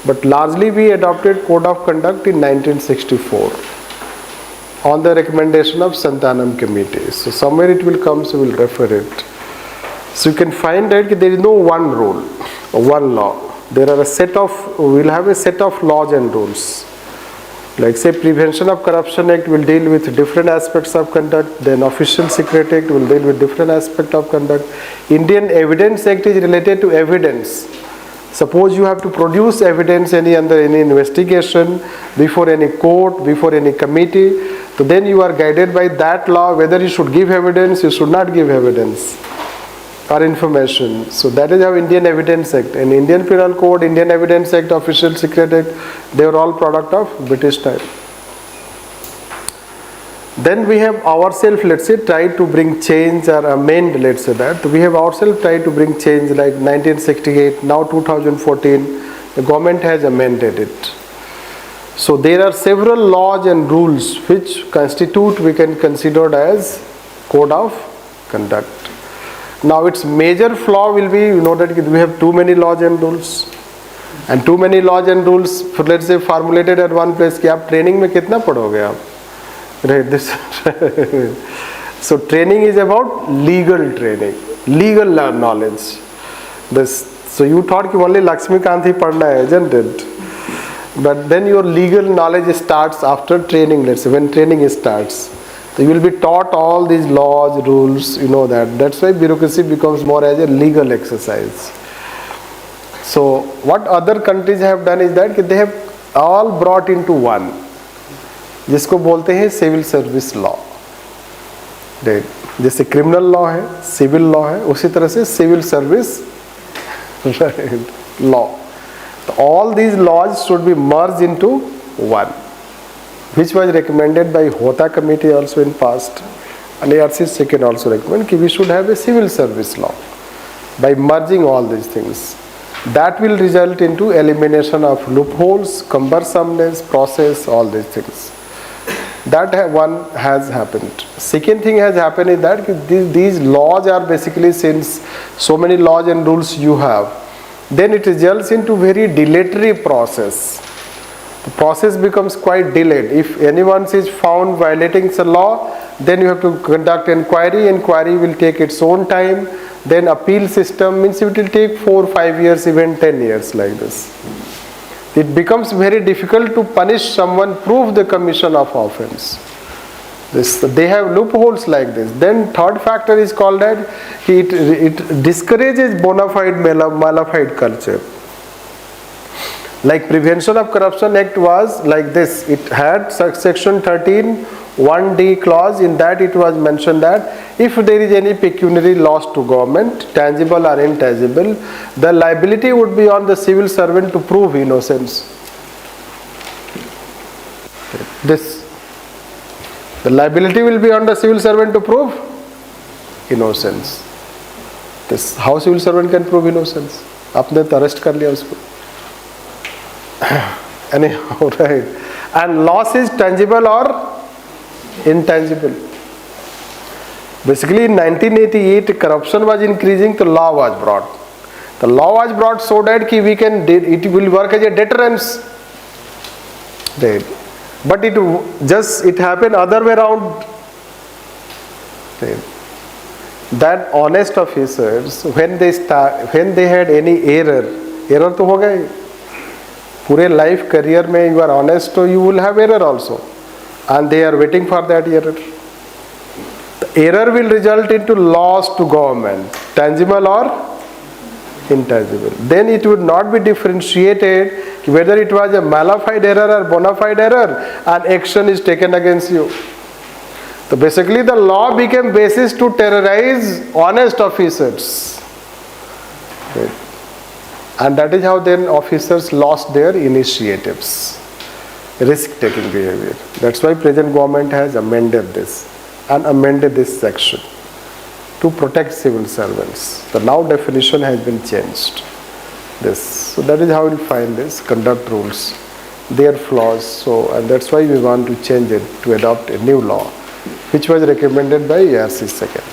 But largely we adopted Code of Conduct in 1964 on the recommendation of Santanam Committee. So somewhere it will come, so we'll refer it. So you can find that there is no one rule or one law. There are a set of, we'll have a set of laws and rules. Like say Prevention of Corruption Act will deal with different aspects of conduct, then Official Secret Act will deal with different aspects of conduct. Indian Evidence Act is related to evidence. Suppose you have to produce evidence under any investigation, before any court, before any committee, so then you are guided by that law whether you should give evidence, you should not give evidence or information. So that is how Indian Evidence Act and Indian Penal Code, Indian Evidence Act, Official Secret Act, they are all product of British time. Then we have ourselves, let's say, tried to bring change or amend, let's say that. We have ourselves tried to bring change like 1968, now 2014, the government has amended it. So there are several laws and rules which constitute, we can consider as Code of Conduct. Now its major flaw will be, that we have too many laws and rules. And too many laws and rules, let's say, formulated at one place, कि आप training में कितना पढ़ोगे आप? Right, this. So training is about legal training, legal knowledge. So you thought कि only Lakshmikant ही पढ़ना है, isn't it? But then your legal knowledge starts after training, let's say, when training starts. So you will be taught all these laws, rules, that. That's why bureaucracy becomes more as a legal exercise. So what other countries have done is that they have all brought into one, जिसको बोलते हैं civil service law. जैसे criminal law है, civil law है, उसी तरह से civil service law. All these laws should be merged into one, which was recommended by Hota committee also in past, and ARC second also recommend that we should have a civil service law by merging all these things. That will result into elimination of loopholes, cumbersomeness, process, all these things. That one has happened. Second thing has happened is that these laws are basically, since so many laws and rules you have, then it results into very dilatory process. The process becomes quite delayed. If anyone is found violating the law, then you have to conduct inquiry. Inquiry will take its own time. Then appeal system means it will take 4 or 5 years, even 10 years like this. It becomes very difficult to punish someone, prove the commission of offense. They have loopholes like this. Then third factor is called that it discourages bona fide mala-fide culture. Like Prevention of Corruption Act was like this. It had section 13 1D clause. In that it was mentioned that if there is any pecuniary loss to government, tangible or intangible, the liability would be on the civil servant to prove innocence. The liability will be on the civil servant to prove innocence. How civil servant can prove innocence? आपने तो arrest कर लिया उसको. Anyhow, right. And loss is tangible or intangible. Basically in 1988 corruption was increasing, the law was brought. The law was brought so that it will work as a deterrence. Right. But it happened other way around. Right. That honest officers, when they had any error तो हो गए. पूरे life career में you are honest, so you will have error also, and they are waiting for that error. The error will result into loss to government, tangible or intangible. Then it would not be differentiated whether it was a mala fide error or bona fide error, and action is taken against you. So basically the law became basis to terrorize honest officers. Right. And that is how then officers lost their initiatives, risk-taking behavior. That's why present government has amended this and amended this section to protect civil servants. The now definition has been changed. So that is how you find this conduct rules, their flaws. And that's why we want to change it to adopt a new law, which was recommended by ARC second.